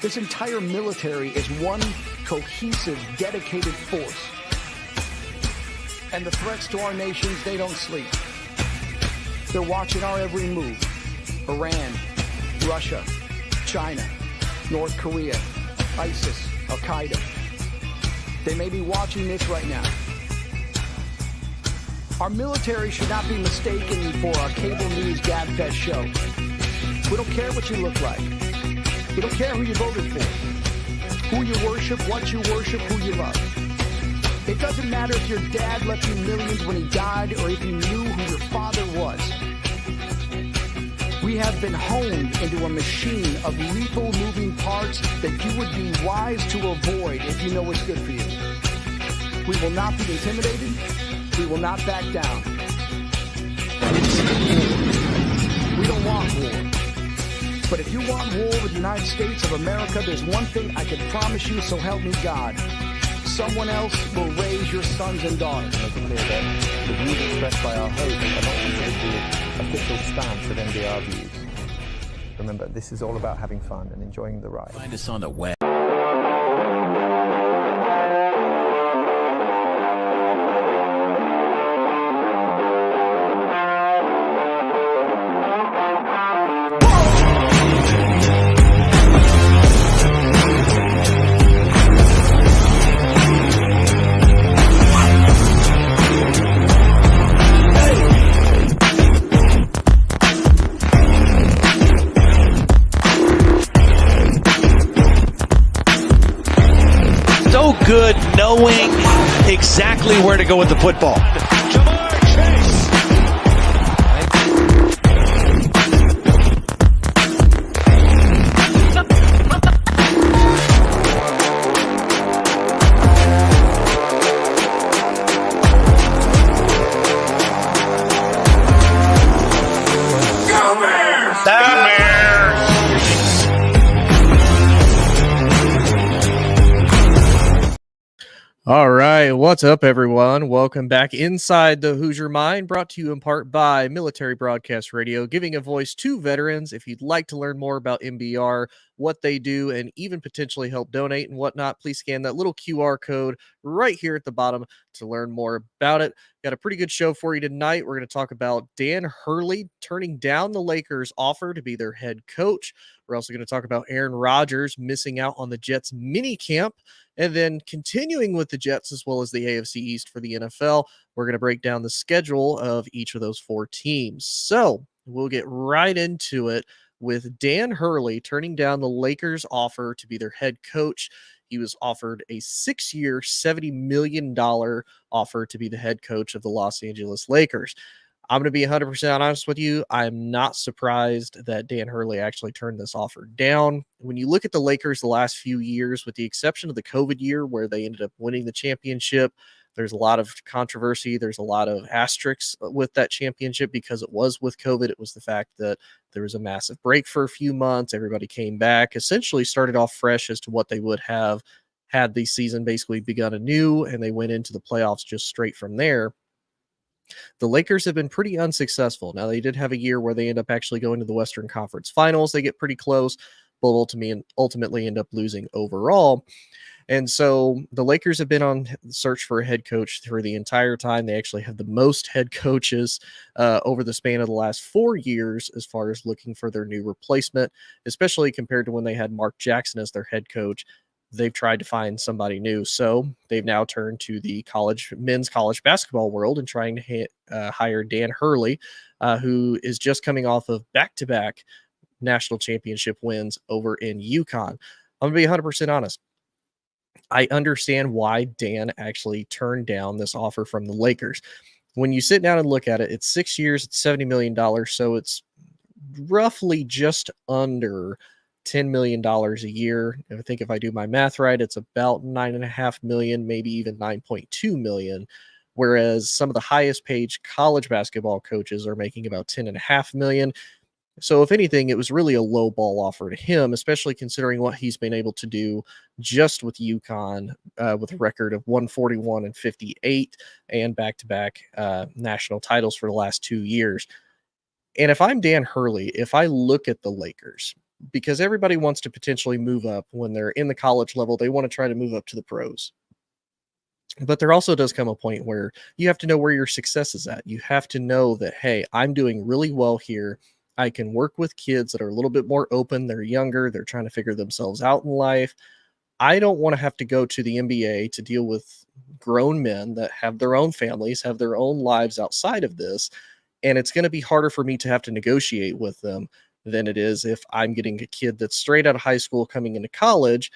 This entire military is one cohesive, dedicated force. And the threats to our nations, they don't sleep. They're watching our every move. Iran, Russia, China, North Korea, ISIS, Al-Qaeda. They may be watching this right now. Our military should not be mistaken for a cable news gabfest show. We don't care what you look like. We don't care who you voted for, who you worship, what you worship, who you love. It doesn't matter if your dad left you millions when he died or if you knew who your father was. We have been honed into a machine of lethal moving parts that you would be wise to avoid if you know what's good for you. We will not be intimidated. We will not back down. We don't want war. But if you want war with the United States of America, there's one thing I can promise you, so help me God. Someone else will raise your sons and daughters. Make it clear that the views expressed by our host are not considered the official stance of MBR views. Remember, this is all about having fun and enjoying the ride. Find us on the web. Good knowing exactly where to go with the football. All right, what's up, everyone? Welcome back inside the Hoosier Mind, brought to you in part by Military Broadcast Radio, giving a voice to veterans. If you'd like to learn more about MBR, what they do, and even potentially help donate and whatnot, please scan that little QR code right here at the bottom to learn more about it. Got a pretty good show for you tonight. We're going to talk about Dan Hurley turning down the Lakers' offer to be their head coach. We're also going to talk about Aaron Rodgers missing out on the Jets minicamp. And then continuing with the Jets as well as the AFC East for the NFL, we're going to break down the schedule of each of those four teams. So we'll get right into it with Dan Hurley turning down the Lakers' offer to be their head coach. He was offered a 6-year, $70 million offer to be the head coach of the Los Angeles Lakers. I'm going to be 100% honest with you. I'm not surprised that Dan Hurley actually turned this offer down. When you look at the Lakers the last few years, with the exception of the COVID year where they ended up winning the championship, there's a lot of controversy. There's a lot of asterisks with that championship because it was with COVID. It was the fact that there was a massive break for a few months. Everybody came back, essentially started off fresh as to what they would have had the season basically begun anew, and they went into the playoffs just straight from there. The Lakers have been pretty unsuccessful. Now, they did have a year where they end up actually going to the Western Conference Finals. They get pretty close, but ultimately end up losing overall. And so the Lakers have been on search for a head coach for the entire time. They actually have the most head coaches over the span of the last 4 years as far as looking for their new replacement, especially compared to when they had Mark Jackson as their head coach. They've tried to find somebody new. So they've now turned to the men's college basketball world and trying to hire Dan Hurley, who is just coming off of back-to-back national championship wins over in UConn. I'm going to be 100% honest. I understand why Dan actually turned down this offer from the Lakers. When you sit down and look at it, it's 6 years, it's $70 million. So it's roughly just under $10 million a year. I think if I do my math right, it's about $9.5 million, maybe even $9.2 million. Whereas some of the highest paid college basketball coaches are making about $10.5 million. So if anything, it was really a low ball offer to him, especially considering what he's been able to do just with UConn, with a record of 141-58 and back-to-back national titles for the last 2 years. And if I'm Dan Hurley, if I look at the Lakers, because everybody wants to potentially move up when they're in the college level. They want to try to move up to the pros. But there also does come a point where you have to know where your success is at. You have to know that, hey, I'm doing really well here. I can work with kids that are a little bit more open. They're younger. They're trying to figure themselves out in life. I don't want to have to go to the NBA to deal with grown men that have their own families, have their own lives outside of this. And it's going to be harder for me to have to negotiate with them than it is if I'm getting a kid that's straight out of high school coming into college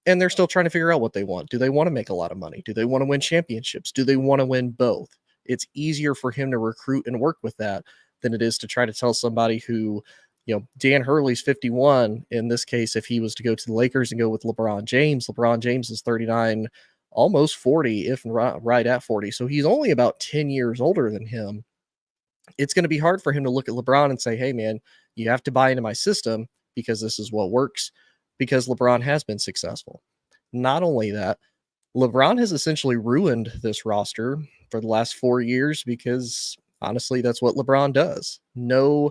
and they're still trying to figure out what they want. Do they want to make a lot of money? Do they want to win championships? Do they want to win both? It's easier for him to recruit and work with that than it is to try to tell somebody who, Dan Hurley's 51. In this case, if he was to go to the Lakers and go with LeBron James is 39, almost 40, if right at 40. So he's only about 10 years older than him. It's going to be hard for him to look at LeBron and say, hey, man, you have to buy into my system because this is what works, because LeBron has been successful. Not only that, LeBron has essentially ruined this roster for the last 4 years because, honestly, that's what LeBron does. No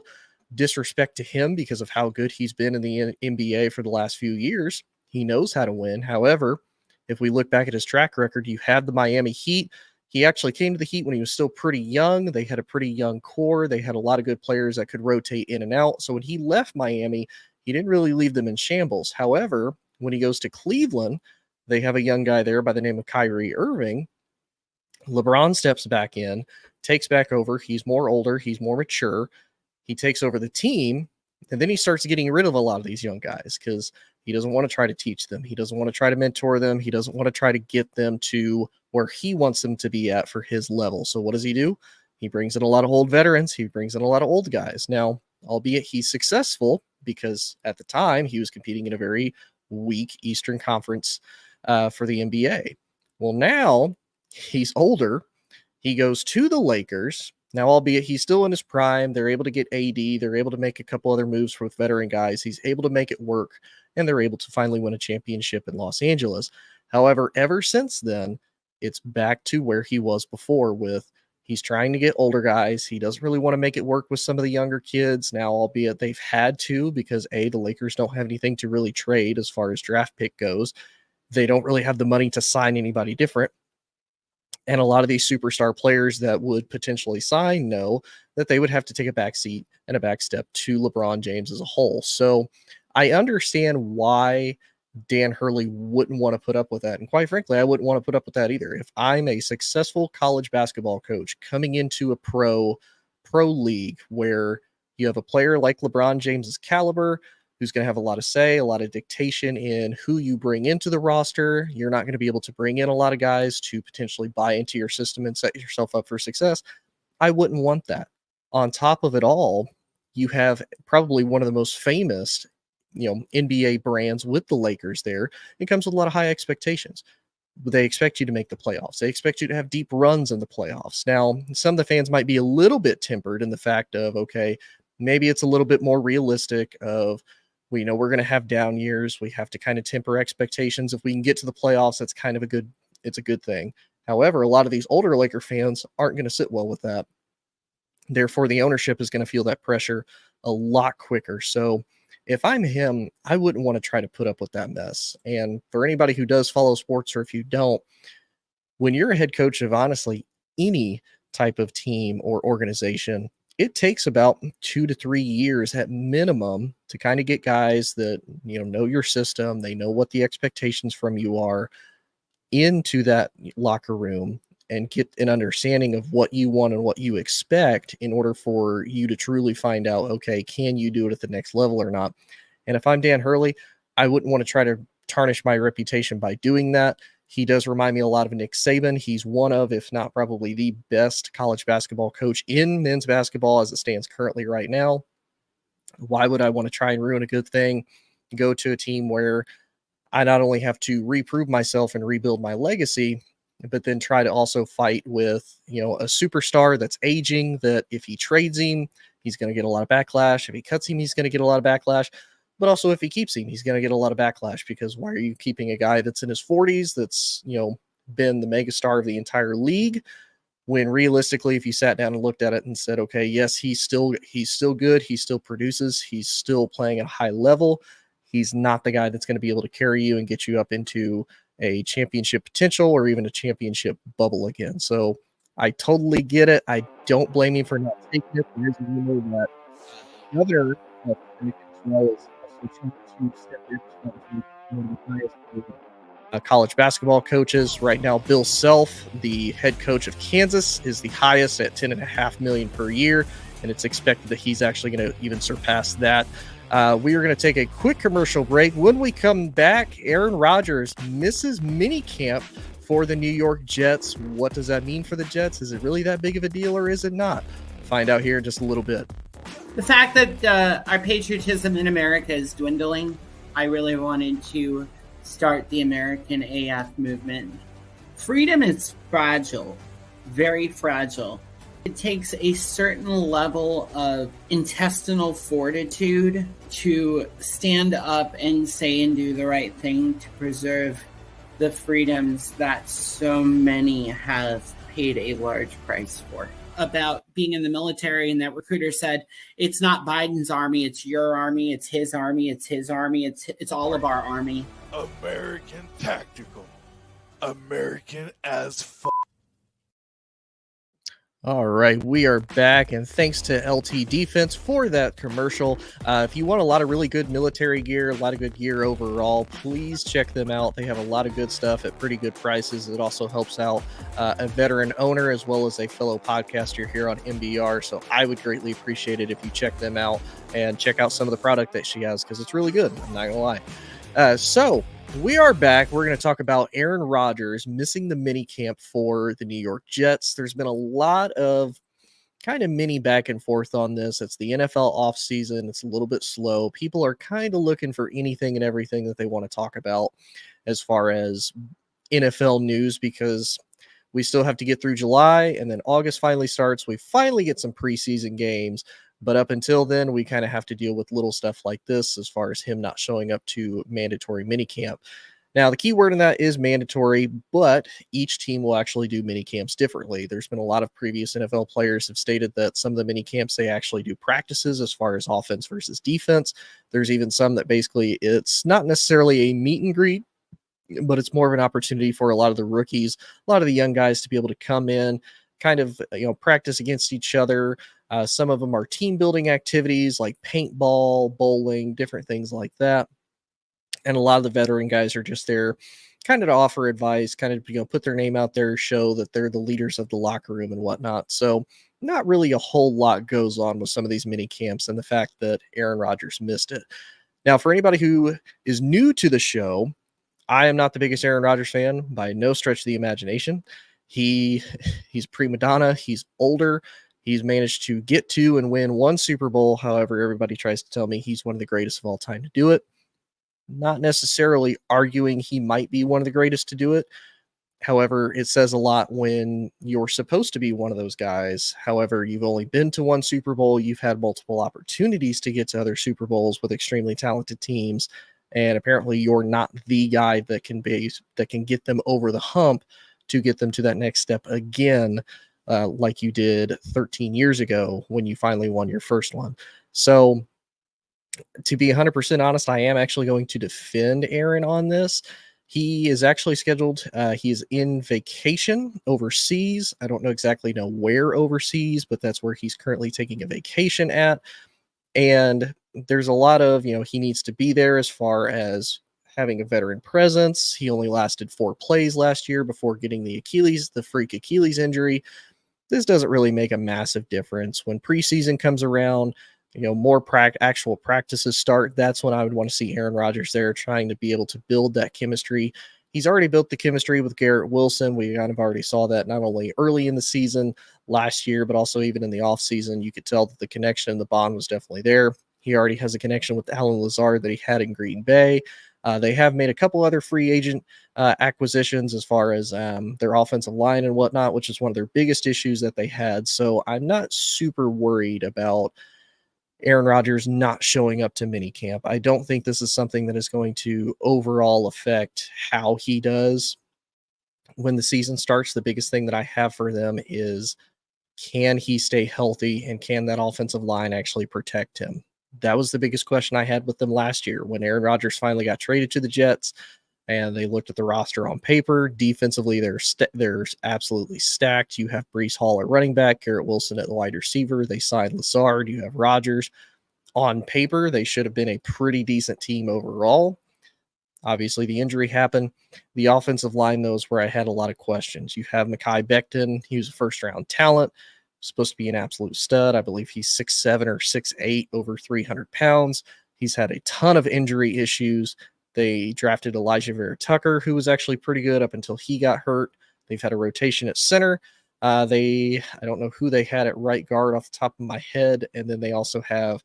disrespect to him because of how good he's been in the NBA for the last few years. He knows how to win. However, if we look back at his track record, you have the Miami Heat. He actually came to the Heat when he was still pretty young. They had a pretty young core. They had a lot of good players that could rotate in and out. So when he left Miami, he didn't really leave them in shambles. However, when he goes to Cleveland, they have a young guy there by the name of Kyrie Irving. LeBron steps back in, takes back over. He's more older. He's more mature. He takes over the team, and then he starts getting rid of a lot of these young guys because he doesn't want to try to teach them. He doesn't want to try to mentor them. He doesn't want to try to get them to where he wants them to be at for his level. So what does he do? He brings in a lot of old veterans. He brings in a lot of old guys. Now, albeit he's successful because at the time he was competing in a very weak Eastern Conference for the NBA. Well, now he's older. He goes to the Lakers. Now, albeit he's still in his prime, they're able to get AD. They're able to make a couple other moves with veteran guys. He's able to make it work, and they're able to finally win a championship in Los Angeles. However, ever since then, it's back to where he was before with he's trying to get older guys. He doesn't really want to make it work with some of the younger kids now, albeit they've had to because, A, the Lakers don't have anything to really trade as far as draft pick goes. They don't really have the money to sign anybody different. And a lot of these superstar players that would potentially sign know that they would have to take a back seat and a back step to LeBron James as a whole. So I understand why Dan Hurley wouldn't want to put up with that. And quite frankly, I wouldn't want to put up with that either. If I'm a successful college basketball coach coming into a pro league where you have a player like LeBron James's caliber, who's going to have a lot of say, a lot of dictation in who you bring into the roster. You're not going to be able to bring in a lot of guys to potentially buy into your system and set yourself up for success. I wouldn't want that. On top of it all, you have probably one of the most famous, NBA brands with the Lakers there. It comes with a lot of high expectations. They expect you to make the playoffs. They expect you to have deep runs in the playoffs. Now, some of the fans might be a little bit tempered in the fact of, okay, maybe it's a little bit more realistic of, we know we're going to have down years. We have to kind of temper expectations. If we can get to the playoffs, that's kind of it's a good thing. However, a lot of these older Laker fans aren't going to sit well with that. Therefore, the ownership is going to feel that pressure a lot quicker. So if I'm him, I wouldn't want to try to put up with that mess. And for anybody who does follow sports, or if you don't, when you're a head coach of honestly any type of team or organization, it takes about 2 to 3 years at minimum to kind of get guys that, know your system. They know what the expectations from you are into that locker room and get an understanding of what you want and what you expect in order for you to truly find out, okay, can you do it at the next level or not? And if I'm Dan Hurley, I wouldn't want to try to tarnish my reputation by doing that. He does remind me a lot of Nick Saban. He's one of, if not probably the best college basketball coach in men's basketball as it stands currently right now. Why would I want to try and ruin a good thing? Go to a team where I not only have to reprove myself and rebuild my legacy, but then try to also fight with, a superstar that's aging, that if he trades him, he's going to get a lot of backlash. If he cuts him, he's going to get a lot of backlash. But also if he keeps him, he's going to get a lot of backlash because why are you keeping a guy that's in his 40s that's, been the megastar of the entire league? when realistically, if you sat down and looked at it and said, okay, yes, he's still good, he still produces, he's still playing at a high level, he's not the guy that's going to be able to carry you and get you up into a championship potential or even a championship bubble again. So I totally get it. I don't blame him for not taking it. There's a rumor that another as well as also two step one of the highest college basketball coaches right now. Bill Self, the head coach of Kansas, is the highest at $10.5 million per year, and it's expected that he's actually going to even surpass that. We are going to take a quick commercial break. When we come back, Aaron Rodgers misses minicamp for the New York Jets. What does that mean for the Jets? Is it really that big of a deal or is it not? Find out here in just a little bit. The fact that our patriotism in America is dwindling, I really wanted to start the American AF movement. Freedom is fragile, very fragile. It takes a certain level of intestinal fortitude to stand up and say and do the right thing to preserve the freedoms that so many have paid a large price for. About being in the military, and that recruiter said, it's not Biden's army, it's your army, it's his army, it's his army, it's all of our army. American tactical. American as fuck. All right, we are back, and thanks to LT Defense for that commercial. If you want a lot of really good military gear, a lot of good gear overall, please check them out. They have a lot of good stuff at pretty good prices. It also helps out a veteran owner as well as a fellow podcaster here on MBR, so I would greatly appreciate it if you check them out and check out some of the product that she has because it's really good, I'm not gonna lie. So we are back. We're going to talk about Aaron Rodgers missing the minicamp for the New York Jets. There's been a lot of kind of mini back and forth on this. It's the NFL offseason. It's a little bit slow. People are kind of looking for anything and everything that they want to talk about as far as NFL news because we still have to get through July and then August finally starts. We finally get some preseason games. But up until then, we kind of have to deal with little stuff like this as far as him not showing up to mandatory minicamp. Now, the key word in that is mandatory, but each team will actually do minicamps differently. There's been a lot of previous NFL players have stated that some of the minicamps, they actually do practices as far as offense versus defense. There's even some that basically it's not necessarily a meet and greet, but it's more of an opportunity for a lot of the rookies, a lot of the young guys to be able to come in, kind of, practice against each other. Some of them are team building activities like paintball, bowling, different things like that. And a lot of the veteran guys are just there kind of to offer advice, kind of, put their name out there, show that they're the leaders of the locker room and whatnot. So not really a whole lot goes on with some of these mini camps and the fact that Aaron Rodgers missed it. Now, for anybody who is new to the show, I am not the biggest Aaron Rodgers fan by no stretch of the imagination. He's prima donna. He's older. He's managed to get to and win one Super Bowl. However, everybody tries to tell me he's one of the greatest of all time to do it. Not necessarily arguing he might be one of the greatest to do it. However, it says a lot when you're supposed to be one of those guys. However, you've only been to one Super Bowl. You've had multiple opportunities to get to other Super Bowls with extremely talented teams. And apparently you're not the guy that can get them over the hump to get them to that next step again. Like you did 13 years ago when you finally won your first one. So to be 100% honest, I am actually going to defend Aaron on this. He is actually scheduled. He's in vacation overseas. I don't exactly know where overseas, but that's where he's currently taking a vacation at. And there's a lot of, he needs to be there as far as having a veteran presence. He only lasted 4 plays last year before getting the freak Achilles injury. This doesn't really make a massive difference. When preseason comes around, more actual practices start. That's when I would want to see Aaron Rodgers there trying to be able to build that chemistry. He's already built the chemistry with Garrett Wilson. We kind of already saw that not only early in the season last year, but also even in the offseason. You could tell that the connection and the bond was definitely there. He already has a connection with Alan Lazard that he had in Green Bay. They have made a couple other free agent acquisitions as far as their offensive line and whatnot, which is one of their biggest issues that they had. So I'm not super worried about Aaron Rodgers not showing up to minicamp. I don't think this is something that is going to overall affect how he does. when the season starts, the biggest thing that I have for them is, can he stay healthy and can that offensive line actually protect him? That was the biggest question I had with them last year when Aaron Rodgers finally got traded to the Jets and they looked at the roster on paper. Defensively, they're absolutely stacked. You have Breece Hall at running back, Garrett Wilson at the wide receiver. They signed Lazard. You have Rodgers. On paper, they should have been a pretty decent team overall. Obviously, the injury happened. The offensive line, though, is where I had a lot of questions. You have Mekhi Becton. He was a first-round talent, supposed to be an absolute stud. I believe he's 6'7" or 6'8", over 300 pounds. He's had a ton of injury issues. They drafted Elijah Vera Tucker, who was actually pretty good up until he got hurt. They've had a rotation at center. I don't know who they had at right guard off the top of my head. And then they also have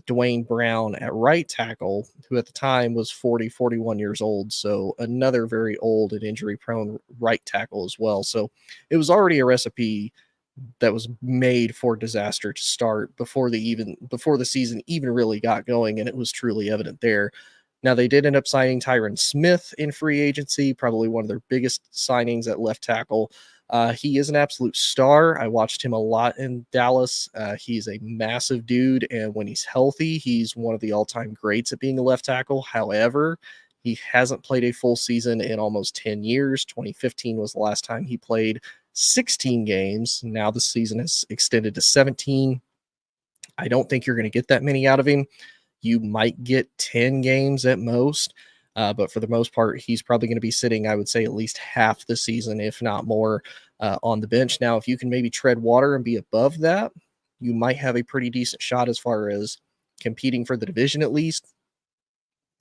Dwayne Brown at right tackle, who at the time was 41 years old. So another very old and injury-prone right tackle as well. So it was already a recipe that was made for disaster to start before the season even really got going, and it was truly evident there. Now, they did end up signing Tyron Smith in free agency, probably one of their biggest signings at left tackle. He is an absolute star. I watched him a lot in Dallas. He's a massive dude, and when he's healthy, he's one of the all-time greats at being a left tackle. However, he hasn't played a full season in almost 10 years. 2015 was the last time he played 16 games. Now the season has extended to 17. I don't think you're going to get that many out of him. You might get 10 games at most. But for the most part, he's probably going to be sitting, I would say, at least half the season, if not more, on the bench. Now, if you can maybe tread water and be above that, you might have a pretty decent shot as far as competing for the division at least.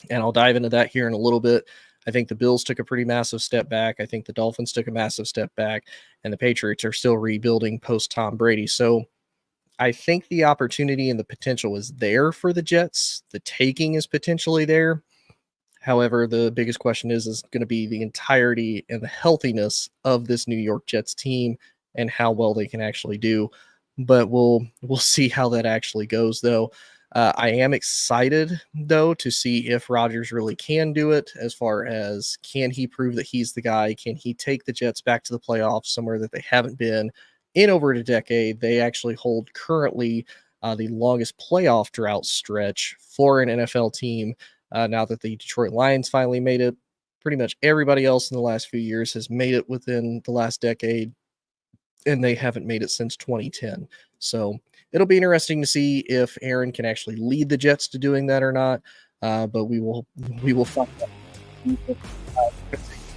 And I'll dive into that here in a little bit. I think the Bills took a pretty massive step back. I think the Dolphins took a massive step back. And the Patriots are still rebuilding post-Tom Brady. So I think the opportunity and the potential is there for the Jets. The taking is potentially there. However, the biggest question is going to be the entirety and the healthiness of this New York Jets team and how well they can actually do. But we'll see how that actually goes, though. I am excited, though, to see if Rodgers really can do it, as far as can he prove that he's the guy? Can he take the Jets back to the playoffs, somewhere that they haven't been in over a decade? They actually hold currently the longest playoff drought stretch for an NFL team. Now that the Detroit Lions finally made it, pretty much everybody else in the last few years has made it within the last decade, and they haven't made it since 2010. So it'll be interesting to see if Aaron can actually lead the Jets to doing that or not. But we will find out.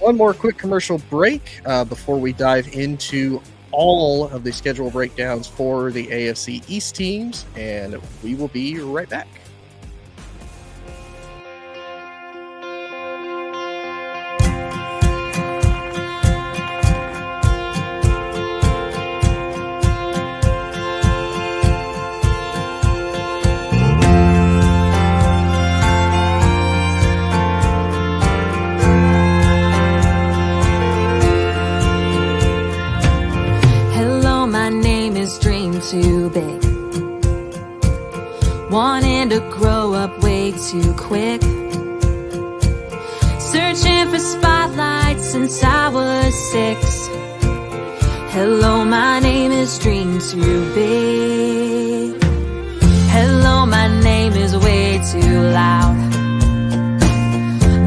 One more quick commercial break before we dive into all of the schedule breakdowns for the AFC East teams, and we will be right back. Too big, wanting to grow up way too quick, searching for spotlights since I was 6. Hello, my name is Dream Too Big. Hello, my name is way too loud.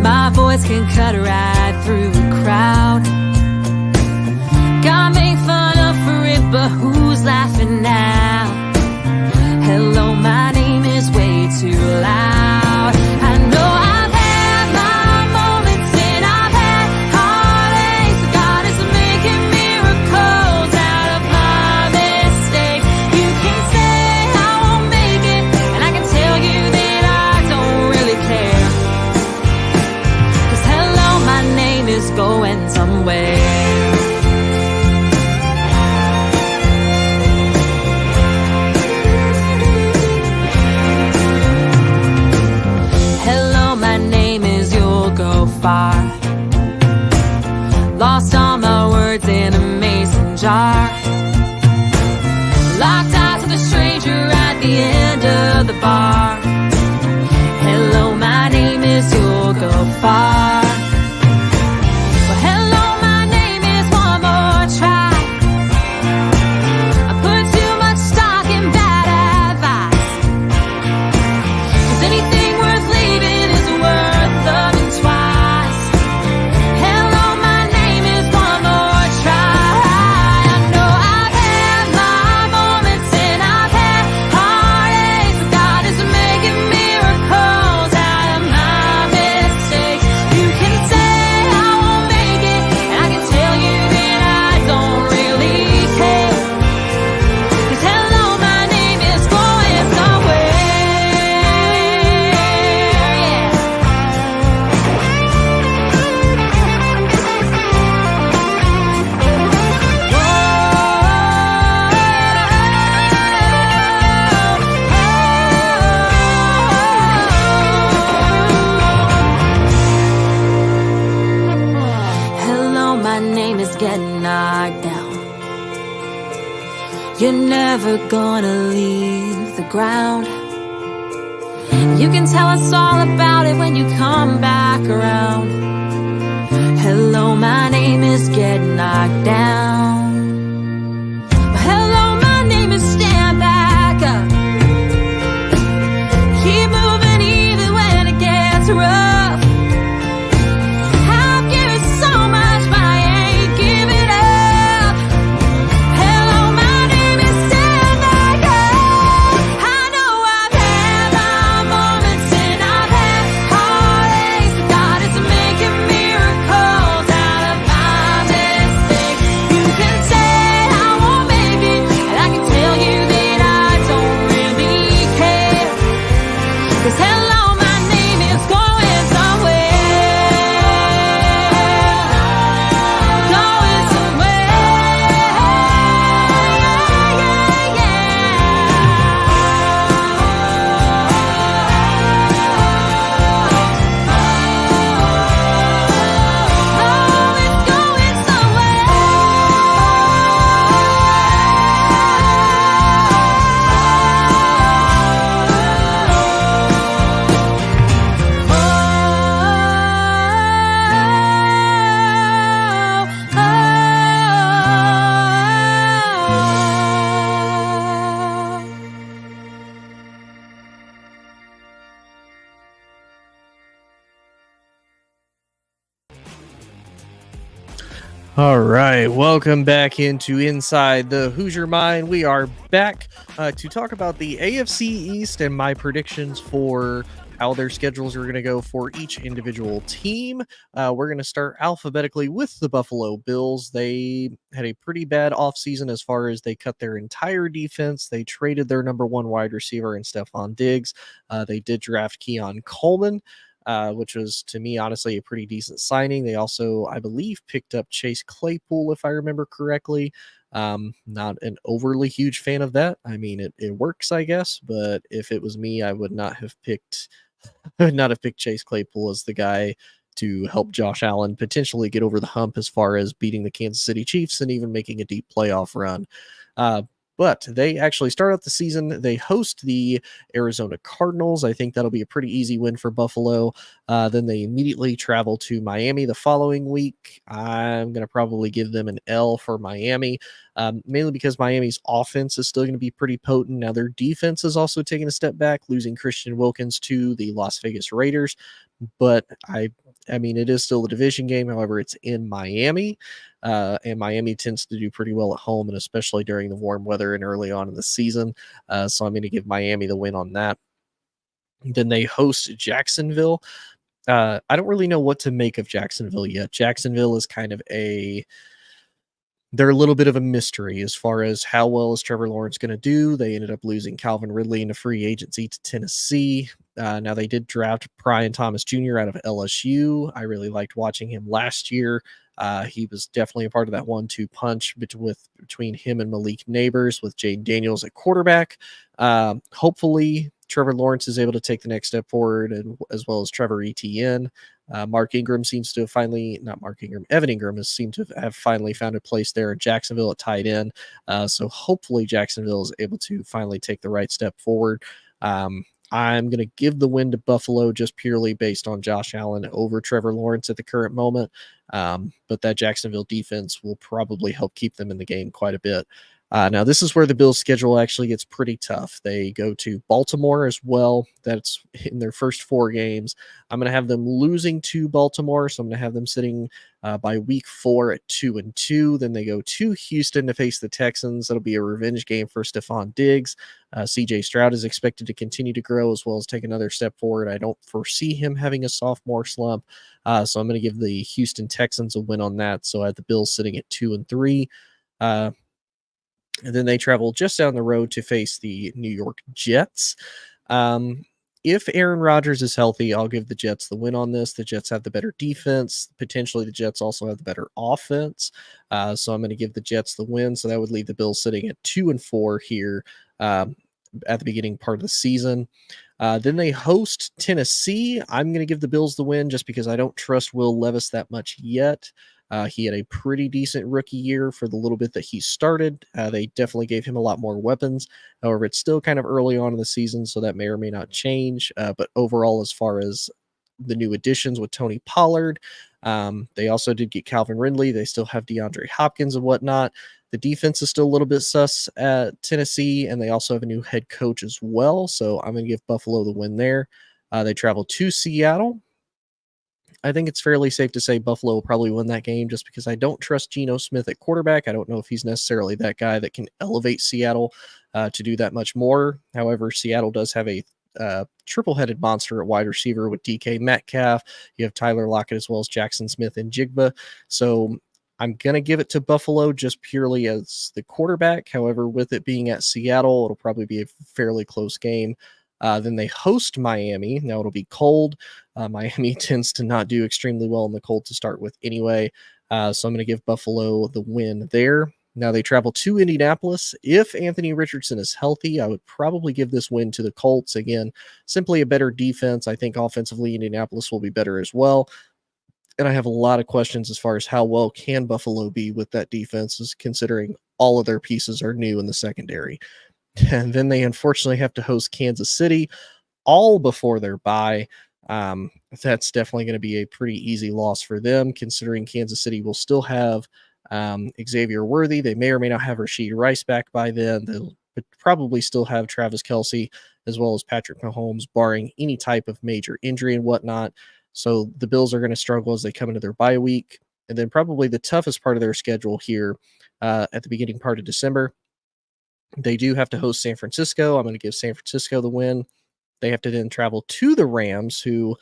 My voice can cut right through a crowd. Got made fun of for it, but who's laughing now? Hello, my name is way too loud. I know I've had my moments and I've had heartaches. God is making miracles out of my mistakes. You can say I won't make it, and I can tell you that I don't really care. 'Cause hello, my name is going somewhere. Far. Lost all my words in a mason jar. Locked eyes with a stranger at the end of the bar. Hello, my name is You'll Go Far. Well, hello, my name is getting knocked down. You're never gonna leave the ground. You can tell us all about it when you come back around. Hello, my name is getting knocked down. Hello, my name is stand back up. Keep moving even when it gets rough. I've given so much, but I ain't giving up. Hello, my name is stand back up. I know I've had my moments and I've had heartaches, but God is making miracles out of my mistakes. You can say I won't make it, and I can tell you that I don't really care. 'Cause hello, my name is going somewhere. Going somewhere. Yeah, Oh, it's going All right, welcome back into Inside the Hoosier Mind. We are back to talk about the AFC East and my predictions for how their schedules are going to go for each individual team. We're going to start alphabetically with the Buffalo Bills. They had a pretty bad offseason as far as they cut their entire defense. They traded their number one wide receiver in Stephon Diggs. They did draft Keon Coleman, which was, to me, honestly, a pretty decent signing. They also, I believe, picked up Chase Claypool, if I remember correctly. Not an overly huge fan of that. I mean, it works, I guess, but if it was me, I would not have picked Chase Claypool as the guy to help Josh Allen potentially get over the hump as far as beating the Kansas City Chiefs and even making a deep playoff run. But they actually start out the season. They host the Arizona Cardinals. I think that'll be a pretty easy win for Buffalo. Then they immediately travel to Miami the following week. I'm going to probably give them an L for Miami, mainly because Miami's offense is still going to be pretty potent. Now, their defense is also taking a step back, losing Christian Wilkins to the Las Vegas Raiders. But I mean, it is still a division game. However, it's in Miami. And Miami tends to do pretty well at home, and especially during the warm weather and early on in the season. So I'm going to give Miami the win on that. Then they host Jacksonville. I don't really know what to make of Jacksonville yet. Jacksonville is kind of they're a little bit of a mystery as far as how well is Trevor Lawrence going to do. They ended up losing Calvin Ridley in a free agency to Tennessee. Now they did draft Brian Thomas Jr. out of LSU. I really liked watching him last year. He was definitely a part of that 1-2 punch between him and Malik Neighbors with Jaden Daniels at quarterback. Hopefully Trevor Lawrence is able to take the next step forward, and as well as Trevor Etienne. Evan Ingram has seemed to have finally found a place there in Jacksonville at tight end. So hopefully Jacksonville is able to finally take the right step forward. I'm going to give the win to Buffalo just purely based on Josh Allen over Trevor Lawrence at the current moment. But that Jacksonville defense will probably help keep them in the game quite a bit. Now, this is where the Bills' schedule actually gets pretty tough. They go to Baltimore as well. That's in their first 4 games. I'm going to have them losing to Baltimore, so I'm going to have them sitting by week 4 at 2-2. Then they go to Houston to face the Texans. That'll be a revenge game for Stephon Diggs. CJ Stroud is expected to continue to grow as well as take another step forward. I don't foresee him having a sophomore slump, so I'm going to give the Houston Texans a win on that. So I have the Bills sitting at 2-3. And then they travel just down the road to face the New York Jets. If Aaron Rodgers is healthy, I'll give the Jets the win on this. The Jets have the better defense. Potentially, the Jets also have the better offense. So I'm going to give the Jets the win. So that would leave the Bills sitting at 2-4 here at the beginning part of the season. Then they host Tennessee. I'm going to give the Bills the win just because I don't trust Will Levis that much yet. He had a pretty decent rookie year for the little bit that he started. They definitely gave him a lot more weapons. However, it's still kind of early on in the season, so that may or may not change. But overall, as far as the new additions with Tony Pollard, they also did get Calvin Ridley. They still have DeAndre Hopkins and whatnot. The defense is still a little bit sus at Tennessee, and they also have a new head coach as well. So I'm going to give Buffalo the win there. They travel to Seattle. I think it's fairly safe to say Buffalo will probably win that game just because I don't trust Geno Smith at quarterback. I don't know if he's necessarily that guy that can elevate Seattle to do that much more. However, Seattle does have a triple-headed monster at wide receiver with DK Metcalf. You have Tyler Lockett as well as Jackson Smith and Jigba. So I'm going to give it to Buffalo just purely as the quarterback. However, with it being at Seattle, it'll probably be a fairly close game. Then they host Miami. Now it'll be cold. Miami tends to not do extremely well in the cold to start with anyway. So I'm going to give Buffalo the win there. Now they travel to Indianapolis. If Anthony Richardson is healthy, I would probably give this win to the Colts. Again, simply a better defense. I think offensively Indianapolis will be better as well. And I have a lot of questions as far as how well can Buffalo be with that defense, considering all of their pieces are new in the secondary. And then they unfortunately have to host Kansas City all before their bye. That's definitely going to be a pretty easy loss for them, considering Kansas City will still have Xavier Worthy. They may or may not have Rashid Rice back by then. They'll probably still have Travis Kelce as well as Patrick Mahomes, barring any type of major injury and whatnot. So the Bills are going to struggle as they come into their bye week. And then probably the toughest part of their schedule here at the beginning part of December. They do have to host San Francisco. I'm going to give San Francisco the win. They have to then travel to the Rams, who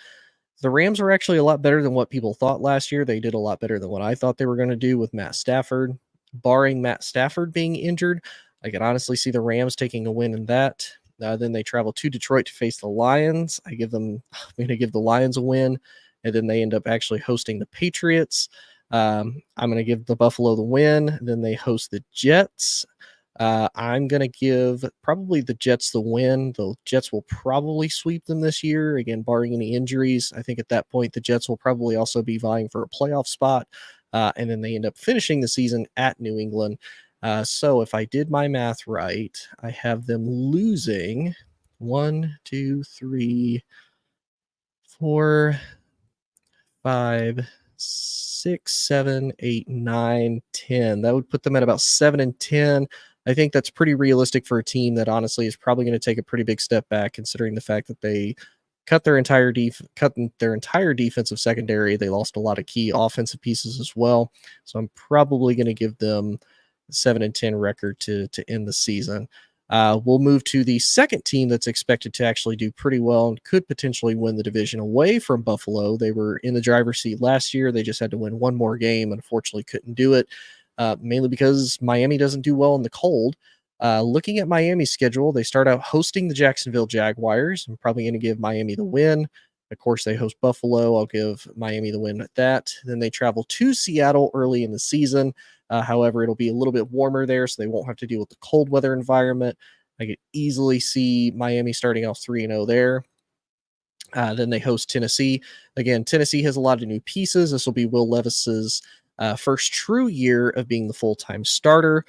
the Rams are actually a lot better than what people thought last year. They did a lot better than what I thought they were going to do with Matt Stafford. Barring Matt Stafford being injured, I can honestly see the Rams taking a win in that. Then they travel to Detroit to face the Lions. I'm going to give the Lions a win, and then they end up actually hosting the Patriots. I'm going to give the Buffalo the win. Then they host the Jets. I'm going to give probably the Jets the win. The Jets will probably sweep them this year, again, barring any injuries. I think at that point, the Jets will probably also be vying for a playoff spot, and then they end up finishing the season at New England. So if I did my math right, I have them losing 1, 2, 3, 4, 5, 6, 7, 8, 9, 10. That would put them at about 7-10. I think that's pretty realistic for a team that honestly is probably going to take a pretty big step back, considering the fact that they cut their entire defensive secondary. They lost a lot of key offensive pieces as well. So I'm probably going to give them a 7-10 record to end the season. We'll move to the second team that's expected to actually do pretty well and could potentially win the division away from Buffalo. They were in the driver's seat last year. They just had to win one more game. Unfortunately, couldn't do it. Mainly because Miami doesn't do well in the cold. Looking at Miami's schedule, they start out hosting the Jacksonville Jaguars. I'm probably going to give Miami the win. Of course, they host Buffalo. I'll give Miami the win at that. Then they travel to Seattle early in the season. However, it'll be a little bit warmer there, so they won't have to deal with the cold weather environment. I could easily see Miami starting off 3-0 there. Then they host Tennessee. Again, Tennessee has a lot of new pieces. This will be Will Levis's first true year of being the full-time starter.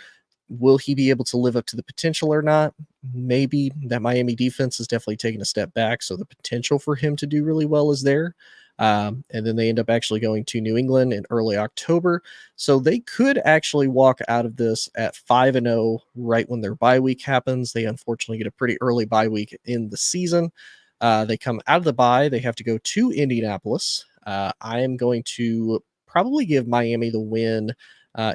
Will he be able to live up to the potential or not? Maybe. That Miami defense is definitely taking a step back, so the potential for him to do really well is there. And then they end up actually going to New England in early October. So they could actually walk out of this at 5-0 right when their bye week happens. They unfortunately get a pretty early bye week in the season. They come out of the bye. They have to go to Indianapolis. I am going to probably give Miami the win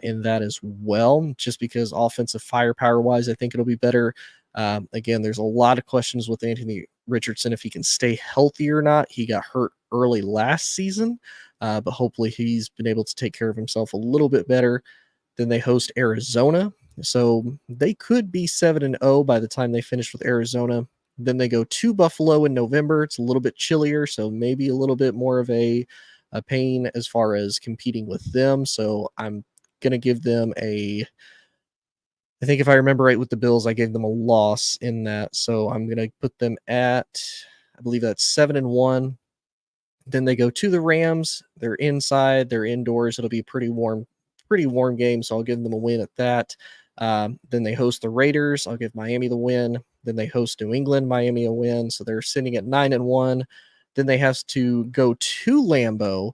in that as well, just because offensive firepower wise, I think it'll be better. Again, there's a lot of questions with Anthony Richardson if he can stay healthy or not. He got hurt early last season, but hopefully he's been able to take care of himself a little bit better. Then they host Arizona, so they could be 7-0 by the time they finish with Arizona. Then they go to Buffalo in November. It's a little bit chillier, so maybe a little bit more of a pain as far as competing with them. So I'm going to give them I think if I remember right with the Bills, I gave them a loss in that. So I'm going to put them at, I believe that's 7-1. Then they go to the Rams. They're inside. They're indoors. It'll be a pretty warm game, so I'll give them a win at that. Then they host the Raiders. I'll give Miami the win. Then they host New England, Miami a win. So they're sitting at 9-1. Then they have to go to Lambeau.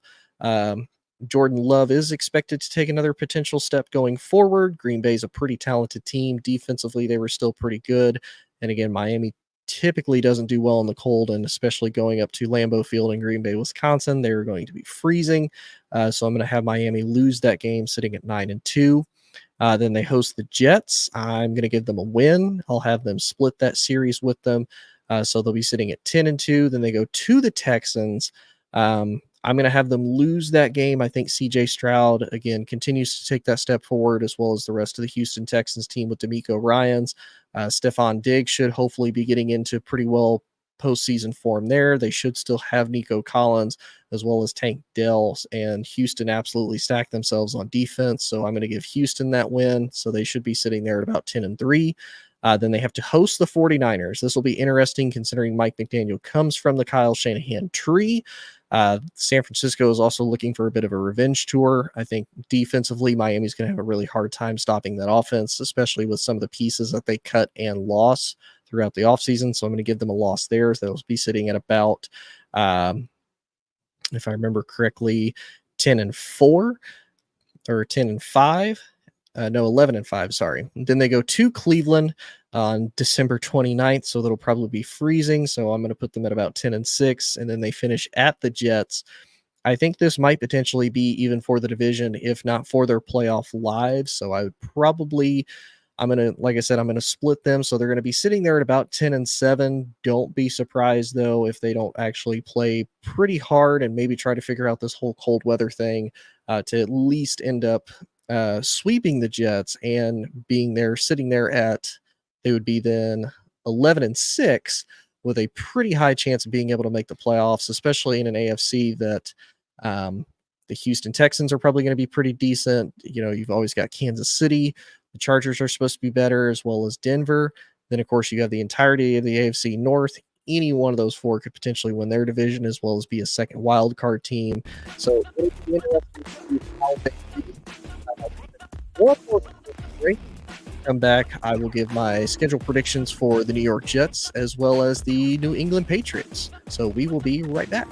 Jordan Love is expected to take another potential step going forward. Green Bay's a pretty talented team. Defensively, they were still pretty good. And again, Miami typically doesn't do well in the cold, and especially going up to Lambeau Field in Green Bay, Wisconsin, they're going to be freezing. So I'm going to have Miami lose that game, sitting at 9-2. Then they host the Jets. I'm going to give them a win. I'll have them split that series with them. So they'll be sitting at 10-2. Then they go to the Texans. I'm going to have them lose that game. I think CJ Stroud, again, continues to take that step forward, as well as the rest of the Houston Texans team with D'Amico Ryans. Stephon Diggs should hopefully be getting into pretty well postseason form there. They should still have Nico Collins as well as Tank Dell, and Houston absolutely stacked themselves on defense. So I'm going to give Houston that win. So they should be sitting there at about 10-3. Then they have to host the 49ers. This will be interesting considering Mike McDaniel comes from the Kyle Shanahan tree. San Francisco is also looking for a bit of a revenge tour. I think defensively, Miami's going to have a really hard time stopping that offense, especially with some of the pieces that they cut and lost throughout the offseason. So I'm going to give them a loss there. So they'll be sitting at about, if I remember correctly, 10-4 or 10-5. No, 11-5, sorry. Then they go to Cleveland on December 29th, so that'll probably be freezing. So I'm going to put them at about 10-6, and then they finish at the Jets. I think this might potentially be even for the division, if not for their playoff lives. So I would probably, I'm going to split them. So they're going to be sitting there at about 10-7. Don't be surprised, though, if they don't actually play pretty hard and maybe try to figure out this whole cold weather thing to at least end up sweeping the Jets and being there, sitting there at, they would be then 11-6 with a pretty high chance of being able to make the playoffs, especially in an AFC that the Houston Texans are probably going to be pretty decent. You know, you've always got Kansas City. The Chargers are supposed to be better, as well as Denver. Then, of course, you have the entirety of the AFC North. Any one of those four could potentially win their division, as well as be a second wild card team. So it'll be interesting to see how they do. Come back, I will give my schedule predictions for the New York Jets as well as the New England Patriots. So we will be right back.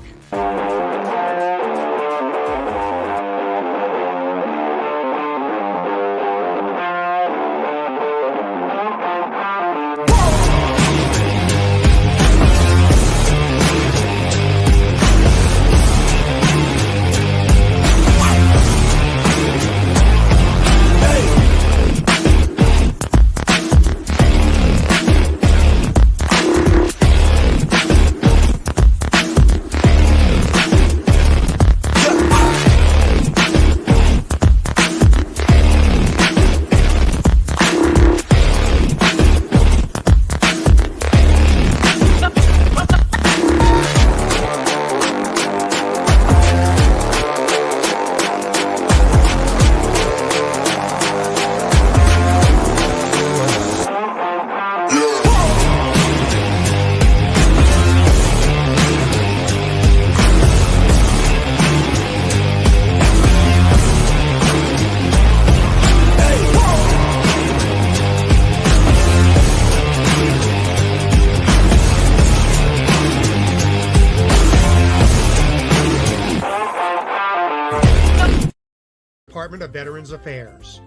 Department of Veterans Affairs.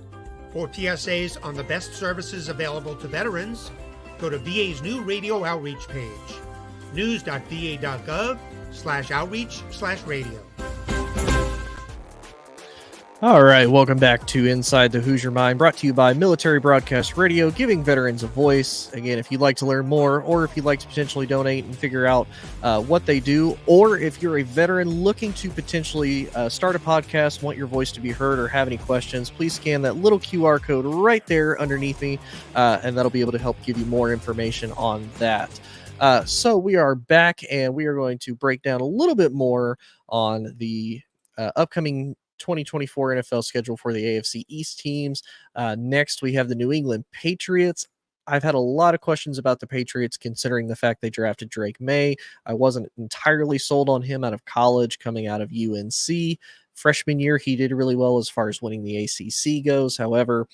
For PSAs on the best services available to veterans, go to VA's new radio outreach page, news.va.gov/outreach/radio. All right, welcome back to Inside the Hoosier Mind, brought to you by Military Broadcast Radio, giving veterans a voice. Again, if you'd like to learn more, or if you'd like to potentially donate and figure out what they do, or if you're a veteran looking to potentially start a podcast, want your voice to be heard, or have any questions, please scan that little QR code right there underneath me, and that'll be able to help give you more information on that. So we are back, and we are going to break down a little bit more on the upcoming 2024 NFL schedule for the AFC East teams. Next, we have the New England Patriots. I've had a lot of questions about the Patriots considering the fact they drafted Drake May. I wasn't entirely sold on him out of college, coming out of UNC. Freshman year, he did really well as far as winning the ACC goes. However,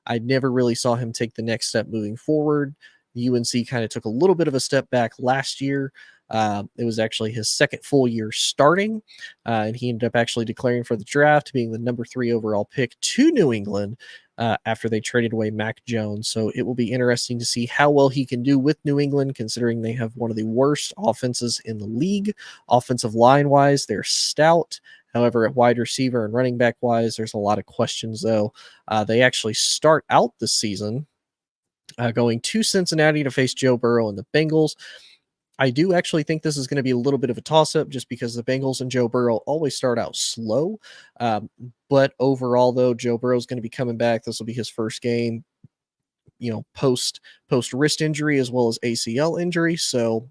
I never really saw him take the next step moving forward. UNC kind of took a little bit of a step back last year. It was actually his second full year starting, and he ended up actually declaring for the draft, being the number 3 overall pick to New England after they traded away Mac Jones. So it will be interesting to see how well he can do with New England, considering they have one of the worst offenses in the league. Offensive line-wise, they're stout. However, at wide receiver and running back wise, there's a lot of questions, though. They actually start out the season going to Cincinnati to face Joe Burrow and the Bengals. I do actually think this is going to be a little bit of a toss-up just because the Bengals and Joe Burrow always start out slow. But overall, though, Joe Burrow is going to be coming back. This will be his first game, post wrist injury as well as ACL injury. So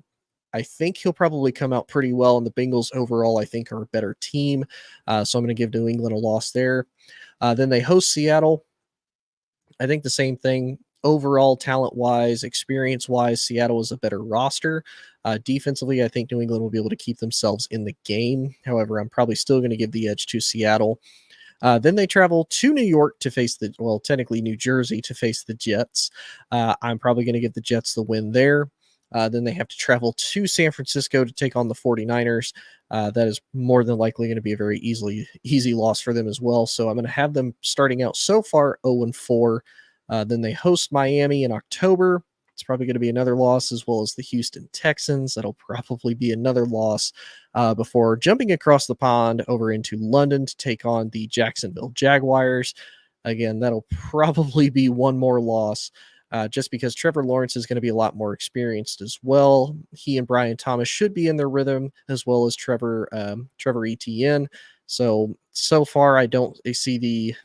I think he'll probably come out pretty well. And the Bengals overall, I think, are a better team. So I'm going to give New England a loss there. Then they host Seattle. I think the same thing. Overall, talent-wise, experience-wise, Seattle is a better roster. Defensively, I think New England will be able to keep themselves in the game. However, I'm probably still going to give the edge to Seattle. Then they travel to New York to face technically New Jersey to face the Jets. I'm probably going to give the Jets the win there. Then they have to travel to San Francisco to take on the 49ers. That is more than likely going to be a very easy loss for them as well. So I'm going to have them starting out so far 0-4. Then they host Miami in October. It's probably going to be another loss, as well as the Houston Texans. That'll probably be another loss before jumping across the pond over into London to take on the Jacksonville Jaguars. Again, that'll probably be one more loss just because Trevor Lawrence is going to be a lot more experienced as well. He and Brian Thomas should be in their rhythm, as well as Trevor Etienne. So far, I don't see the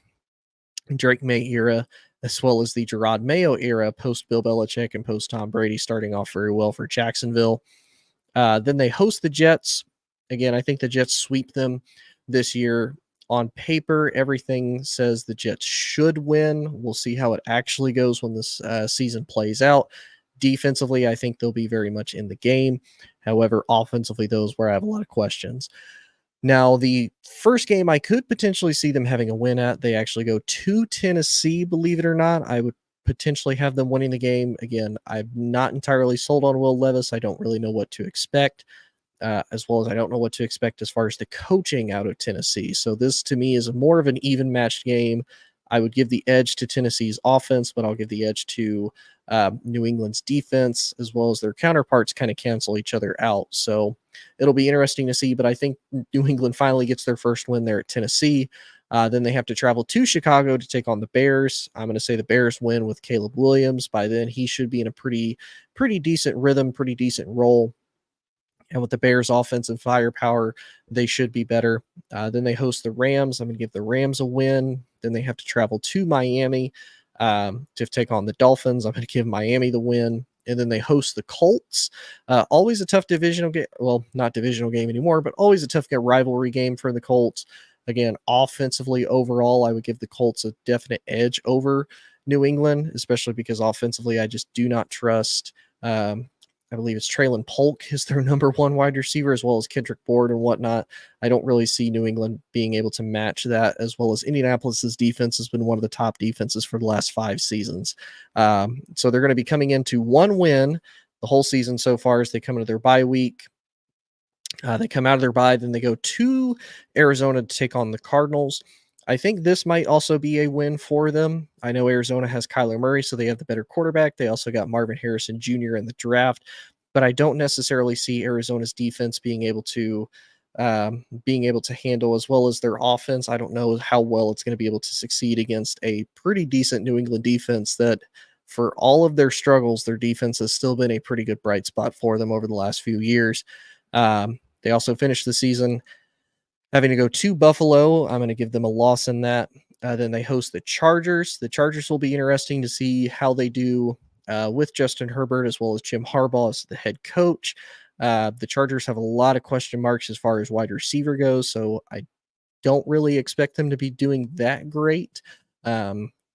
Drake May era as well as the Gerard Mayo era post Bill Belichick and post Tom Brady starting off very well for Jacksonville. Then they host the Jets. Again, I think the Jets sweep them this year. On paper, everything says the Jets should win. We'll see how it actually goes when this season plays out. Defensively, I think they'll be very much in the game. However, offensively, those where I have a lot of questions. Now, the first game I could potentially see them having a win at, they actually go to Tennessee, believe it or not. I would potentially have them winning the game. Again, I'm not entirely sold on Will Levis. I don't really know what to expect, as well as I don't know what to expect as far as the coaching out of Tennessee. So this, to me, is more of an even-matched game. I would give the edge to Tennessee's offense, but I'll give the edge to New England's defense, as well as their counterparts kind of cancel each other out. So it'll be interesting to see, but I think New England finally gets their first win there at Tennessee. Then they have to travel to Chicago to take on the Bears. I'm going to say the Bears win with Caleb Williams. By then, he should be in a pretty decent rhythm, pretty decent role. And with the Bears' offensive firepower, they should be better. Then they host the Rams. I'm going to give the Rams a win. Then they have to travel to Miami to take on the Dolphins. I'm going to give Miami the win. And then they host the Colts. Always a tough divisional game. Well, not divisional game anymore, but always a tough rivalry game for the Colts. Again, offensively, overall, I would give the Colts a definite edge over New England, especially because offensively, I just do not trust I believe it's Traylon Polk is their number 1 wide receiver, as well as Kendrick Bourne and whatnot. I don't really see New England being able to match that, as well as Indianapolis's defense has been one of the top defenses for the last 5 seasons. So they're going to be coming into 1 win the whole season so far as they come into their bye week. They come out of their bye, then they go to Arizona to take on the Cardinals. I think this might also be a win for them. I know Arizona has Kyler Murray, so they have the better quarterback. They also got Marvin Harrison Jr. in the draft, but I don't necessarily see Arizona's defense being able to handle as well as their offense. I don't know how well it's going to be able to succeed against a pretty decent New England defense that, for all of their struggles, their defense has still been a pretty good bright spot for them over the last few years. They also finished the season having to go to Buffalo. I'm going to give them a loss in that. Then they host the Chargers. The Chargers will be interesting to see how they do with Justin Herbert as well as Jim Harbaugh as the head coach. The Chargers have a lot of question marks as far as wide receiver goes, so I don't really expect them to be doing that great.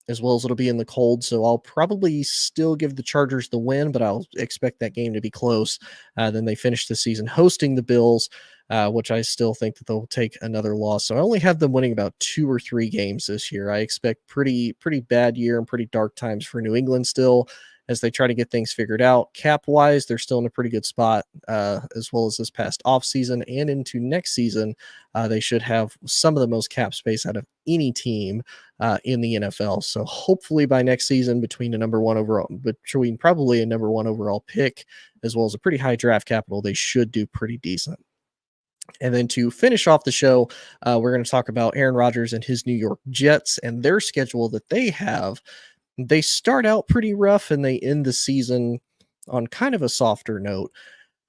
as well as it'll be in the cold. So I'll probably still give the Chargers the win, but I'll expect that game to be close. Then they finish the season hosting the Bills, which I still think that they'll take another loss. So I only have them winning about 2 or 3 games this year. I expect pretty bad year and pretty dark times for New England still, as they try to get things figured out. Cap-wise, they're still in a pretty good spot, as well as this past offseason and into next season. They should have some of the most cap space out of any team in the NFL. So hopefully by next season, between probably a number 1 overall pick, as well as a pretty high draft capital, they should do pretty decent. And then to finish off the show, we're going to talk about Aaron Rodgers and his New York Jets and their schedule that they have. They start out pretty rough and they end the season on kind of a softer note.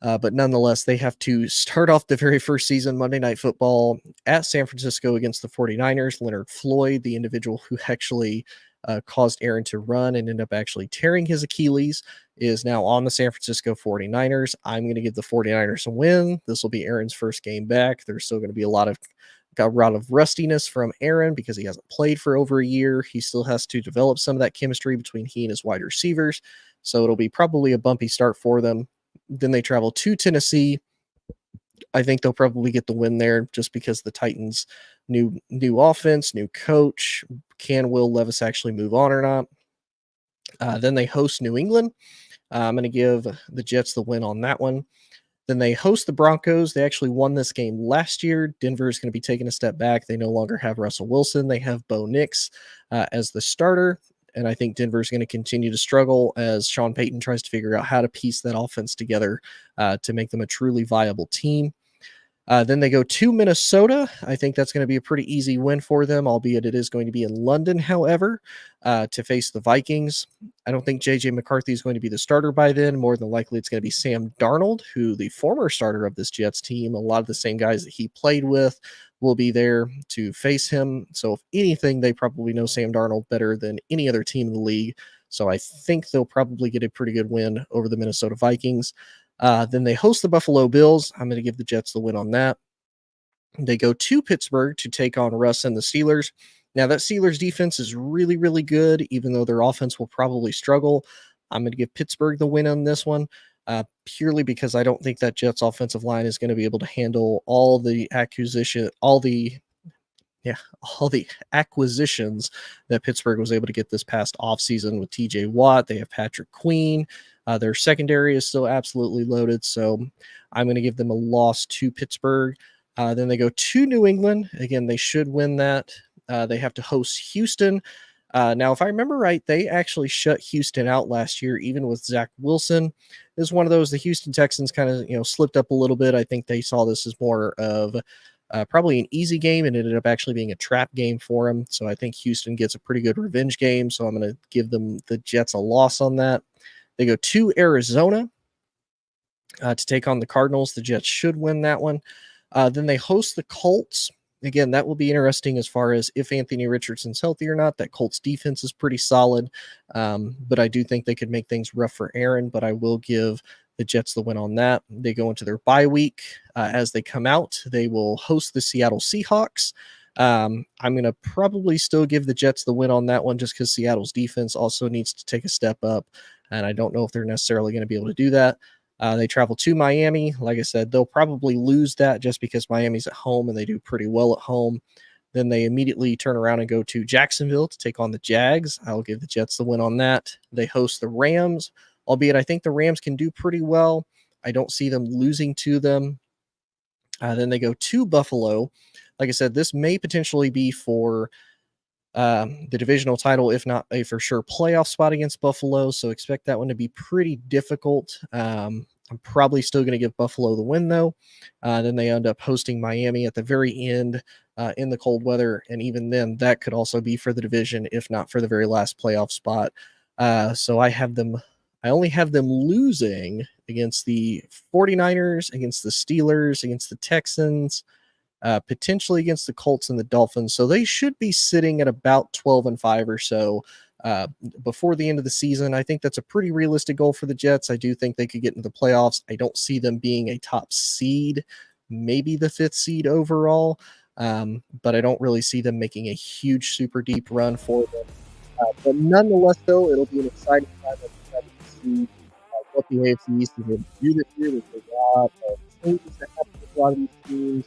But nonetheless, they have to start off the very first season, Monday Night Football, at San Francisco against the 49ers. Leonard Floyd, the individual who actually caused Aaron to run and end up actually tearing his Achilles, is now on the San Francisco 49ers. I'm going to give the 49ers a win. This will be Aaron's first game back. There's still going to be a lot of rustiness from Aaron because he hasn't played for over a year. He still has to develop some of that chemistry between he and his wide receivers. So it'll be probably a bumpy start for them. Then they travel to Tennessee. I think they'll probably get the win there just because the Titans' new offense, new coach. Can Will Levis actually move on or not? Then they host New England. I'm going to give the Jets the win on that one. Then they host the Broncos. They actually won this game last year. Denver is going to be taking a step back. They no longer have Russell Wilson. They have Bo Nix as the starter. And I think Denver is going to continue to struggle as Sean Payton tries to figure out how to piece that offense together to make them a truly viable team. Then they go to Minnesota. I think that's going to be a pretty easy win for them, albeit it is going to be in London, however, to face the Vikings. I don't think J.J. McCarthy is going to be the starter by then. More than likely, it's going to be Sam Darnold, who the former starter of this Jets team, a lot of the same guys that he played with, will be there to face him. So if anything, they probably know Sam Darnold better than any other team in the league. So I think they'll probably get a pretty good win over the Minnesota Vikings. Then they host the Buffalo Bills. I'm going to give the Jets the win on that. They go to Pittsburgh to take on Russ and the Steelers. Now, that Steelers defense is really, really good, even though their offense will probably struggle. I'm going to give Pittsburgh the win on this one, purely because I don't think that Jets offensive line is going to be able to handle all the acquisitions that Pittsburgh was able to get this past offseason with TJ Watt. They have Patrick Queen. Their secondary is still absolutely loaded, so I'm going to give them a loss to Pittsburgh. Then they go to New England. Again, they should win that. They have to host Houston. Now, if I remember right, they actually shut Houston out last year, even with Zach Wilson. This is one of those, the Houston Texans kind of slipped up a little bit. I think they saw this as more of probably an easy game and ended up actually being a trap game for them. So I think Houston gets a pretty good revenge game. So I'm going to give them the Jets a loss on that. They go to Arizona to take on the Cardinals. The Jets should win that one. Then they host the Colts. Again, that will be interesting as far as if Anthony Richardson's healthy or not. That Colts defense is pretty solid, but I do think they could make things rough for Aaron, but I will give the Jets the win on that. They go into their bye week. As they come out, they will host the Seattle Seahawks. I'm going to probably still give the Jets the win on that one just because Seattle's defense also needs to take a step up, and I don't know if they're necessarily going to be able to do that. They travel to Miami. Like I said, they'll probably lose that just because Miami's at home and they do pretty well at home. Then they immediately turn around and go to Jacksonville to take on the Jags. I'll give the Jets the win on that. They host the Rams, albeit I think the Rams can do pretty well. I don't see them losing to them. Then they go to Buffalo. Like I said, this may potentially be for the divisional title, if not a for sure playoff spot against Buffalo. So expect that one to be pretty difficult. I'm probably still going to give Buffalo the win, though. Then they end up hosting Miami at the very end in the cold weather. And even then, that could also be for the division, if not for the very last playoff spot. So I only have them losing against the 49ers, against the Steelers, against the Texans, potentially against the Colts and the Dolphins. So they should be sitting at about 12-5 or so before the end of the season. I think that's a pretty realistic goal for the Jets. I do think they could get into the playoffs. I don't see them being a top seed, maybe the 5th seed overall, but I don't really see them making a huge, super deep run for them. But nonetheless, though, it'll be an exciting time. I'm excited to see what the AFC East is able to do this year. There's a lot of changes that happen with a lot of these teams.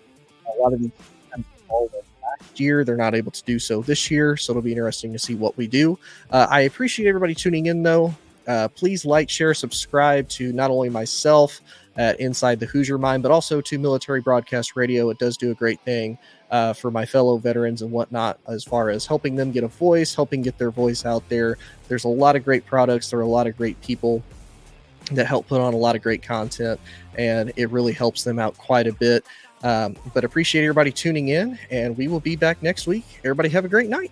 A lot of these teams kind of fall last year. They're not able to do so this year, so it'll be interesting to see what we do. I appreciate everybody tuning in, though. Please like, share, subscribe to not only myself at Inside the Hoosier Mind, but also to Military Broadcast Radio. It does do a great thing for my fellow veterans and whatnot, as far as helping them get a voice, helping get their voice out there. There's a lot of great products. There are a lot of great people that help put on a lot of great content, and it really helps them out quite a bit. But appreciate everybody tuning in, and we will be back next week. Everybody have a great night.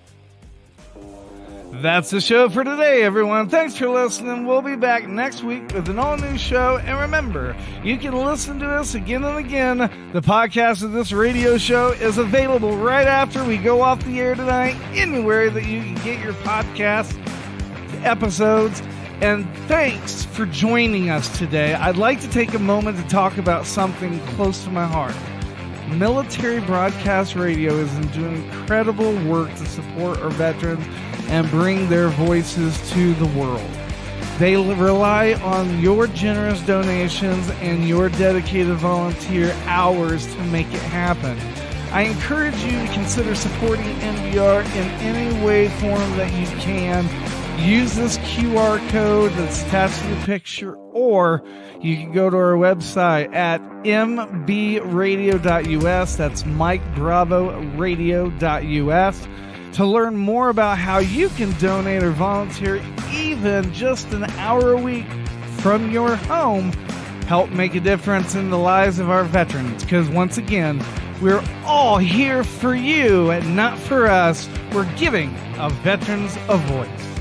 That's the show for today, everyone. Thanks for listening. We'll be back next week with an all-new show. And remember, you can listen to us again and again. The podcast of this radio show is available right after we go off the air tonight, anywhere that you can get your podcast episodes. And thanks for joining us today. I'd like to take a moment to talk about something close to my heart. Military Broadcast Radio is doing incredible work to support our veterans and bring their voices to the world. They rely on your generous donations and your dedicated volunteer hours to make it happen. I encourage you to consider supporting MBR in any way, form that you can. Use this QR code that's attached to the picture, or you can go to our website at mbradio.us. That's Mike Bravo Radio.us to learn more about how you can donate or volunteer even just an hour a week from your home. Help make a difference in the lives of our veterans, because once again, we're all here for you and not for us. We're giving our veterans a voice.